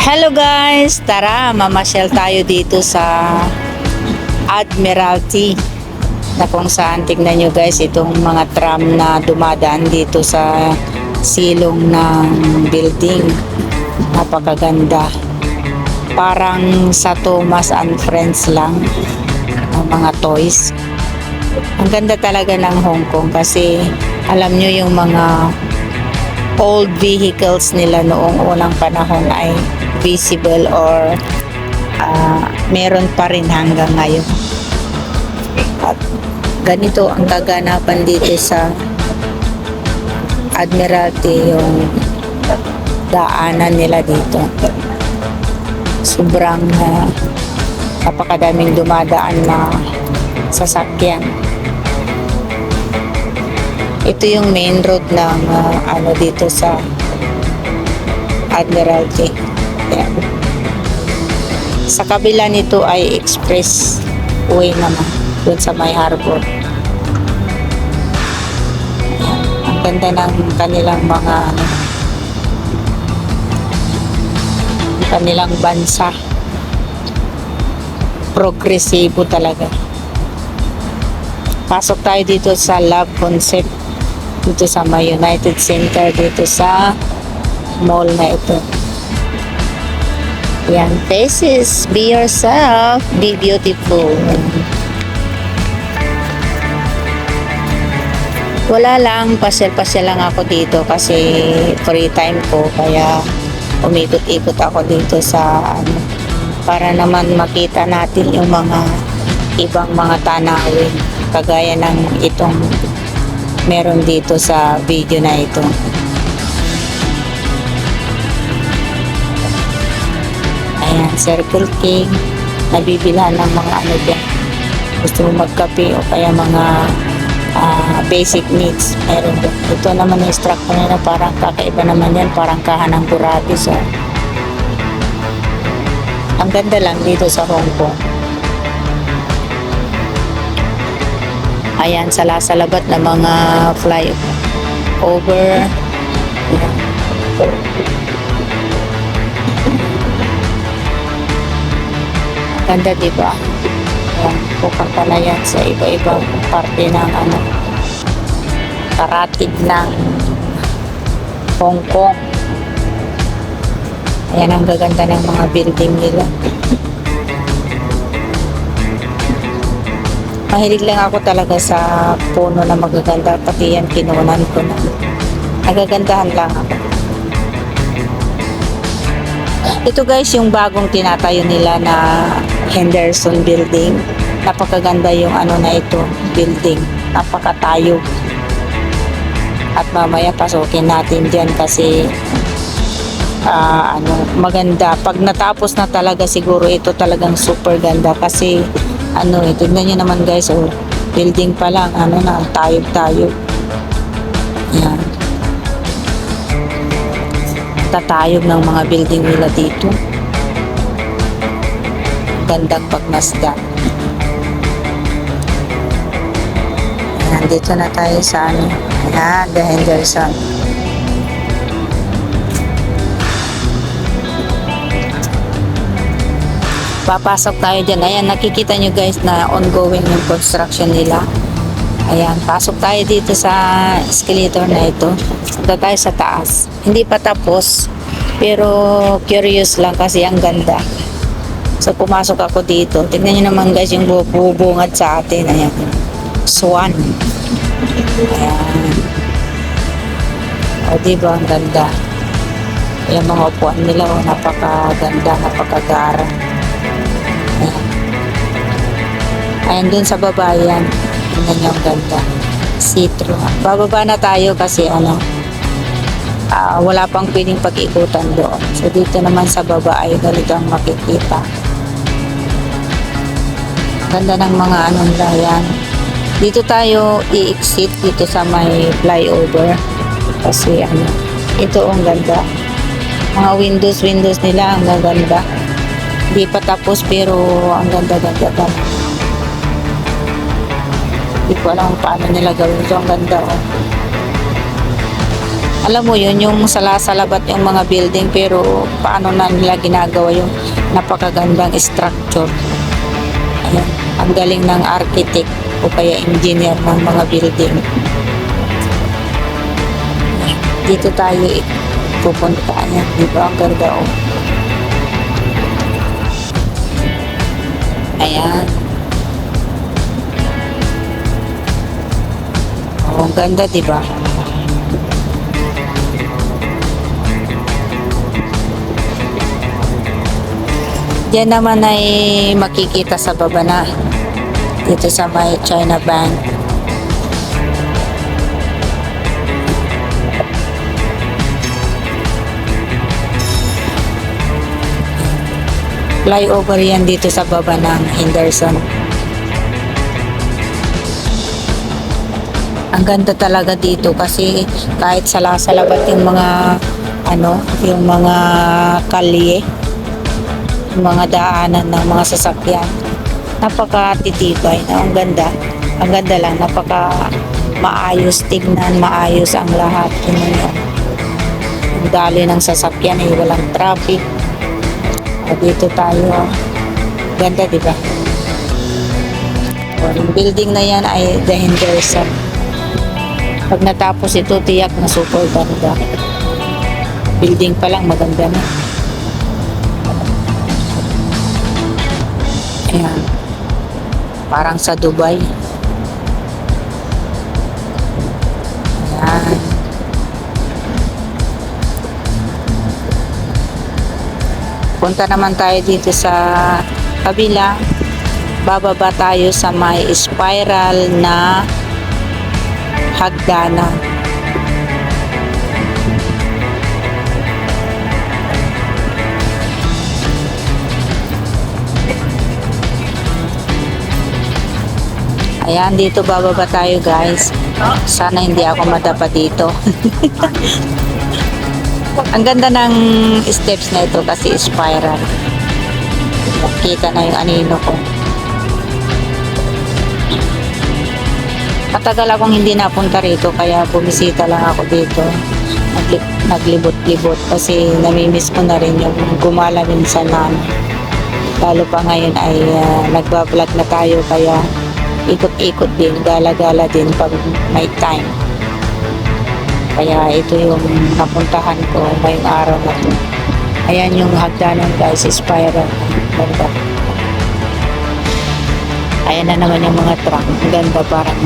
Hello guys! Tara, mamasyal tayo dito sa Admiralty na kung saan tignan nyo guys itong mga tram na dumadaan dito sa silong ng building. Napakaganda. Parang sa Thomas and Friends lang ang mga toys. Ang ganda talaga ng Hong Kong kasi alam nyo yung mga old vehicles nila noong unang panahon ay visible or meron pa rin hanggang ngayon. At ganito ang kaganapan dito sa Admiralty, yung daanan nila dito. Sobrang napakadaming dumadaan na sasakyan. Ito yung main road ng dito sa Admiralty. Ayan. Sa kabila nito ay express way naman dun sa may harbor. Ayan. Ang ganda ng kanilang mga kanilang bansa. Progresibo talaga. Pasok tayo dito sa Love Concept dito sa may United Center dito sa mall na ito. Yan, faces, be yourself, be beautiful. Wala lang, pasyal-pasyal lang ako dito kasi free time ko, kaya umikot-ikot ako dito sa para naman makita natin yung mga ibang mga tanawin kagaya ng itong meron dito sa video na ito. Ayan, Circle King. Nabibilhan ng mga dyan. Gusto mo magkape o kaya mga basic needs. Meron doon. Ito naman yung structure nila, parang kakaiba naman yan. Parang kahanang burati. So, ang ganda lang dito sa Hong Kong. Ayan, salabat na mga flyover. Ganda, diba? Ayan, pupunta na yan sa iba-ibang parte ng karatig ng Hong Kong. Ayan, ang gaganda ng mga building nila. Mahilig lang ako talaga sa puno na magaganda, pati yan kinunan ko na. Nagagandahan lang ako. Ito guys, yung bagong tinatayo nila na Henderson Building. Napakaganda yung na ito, building. Napakatayo. At mamaya pasukin natin dyan kasi maganda. Pag natapos na talaga siguro ito talagang super ganda kasi tignan nyo naman guys, building pa lang, na, tayog-tayog. Yan. Tatayog ng mga building nila dito. Gandang pagmasdan. Nandito na tayo sa The Henderson. Papasok tayo dyan. Ayan, nakikita nyo guys na ongoing yung construction nila. Ayan, pasok tayo dito sa escalator na ito. Punta tayo sa taas. Hindi pa tapos, pero curious lang kasi ang ganda. So, pumasok ako dito. Tignan nyo naman guys yung bubungad sa atin. Ayan, swan. Ayan. O, diba, ang ganda. Ayan, mga upuan nila, napakaganda, napakagara. Ayan, dun sa baba yan. Tingnan nyo ang ganda. See-through. Bababa na tayo kasi wala pang pwedeng pag-ikutan doon. So dito naman sa baba ay ganito ang makikita. Ganda ng mga yan. Dito tayo i-exit dito sa may flyover. Kasi ito ang ganda. Mga windows nila ang ganda. Hindi pa tapos pero ang ganda-ganda pa. Hindi ko alam paano nila gawin ito. Ang ganda. Alam mo yun, yung salasalabat yung mga building pero paano na nila ginagawa yung napakagandang structure. Ayan, ang galing ng architect o kaya engineer ng mga building. Dito tayo pupunta. Ayan, di ba? Ang ganda oh. Ayan. Oh, ang ganda, di ba? Diyan naman ay makikita sa baba na dito sa may China Bank. Flyover yan dito sa baba ng Henderson. Ang ganda talaga dito kasi kahit salasalabat yung mga yung mga kalye, yung mga daanan ng mga sasakyan. Napakatitibay na ang ganda. Ang ganda lang, maayos tignan, maayos ang lahat. Yung dali ng sasakyan ay walang traffic. Dito tayo. Ganda, di ba? Yung building na yan ay The Henderson. Pag natapos ito, tiyak na super ganda. Building pa lang, maganda na. Ayan. Parang sa Dubai. Ayan. Punta naman tayo dito sa kabila. Bababa tayo sa may spiral na hagdanan. Ayan, dito bababa tayo guys. Sana hindi ako madapa dito. Ang ganda ng steps na ito kasi spiral. Kita na yung anino ko. Matagal akong hindi napunta rito kaya bumisita lang ako dito. Naglibot-libot kasi namimiss ko na rin yung gumala minsan namin. Lalo pa ngayon ay nagbablog na tayo kaya ikot-ikot din, gala-gala din pag may time. Kaya ito yung napuntahan ko ngayong araw na to. Ayan yung hagdanan guys, spiral. Ganda. Ayan na naman yung mga truck. Ganda, parang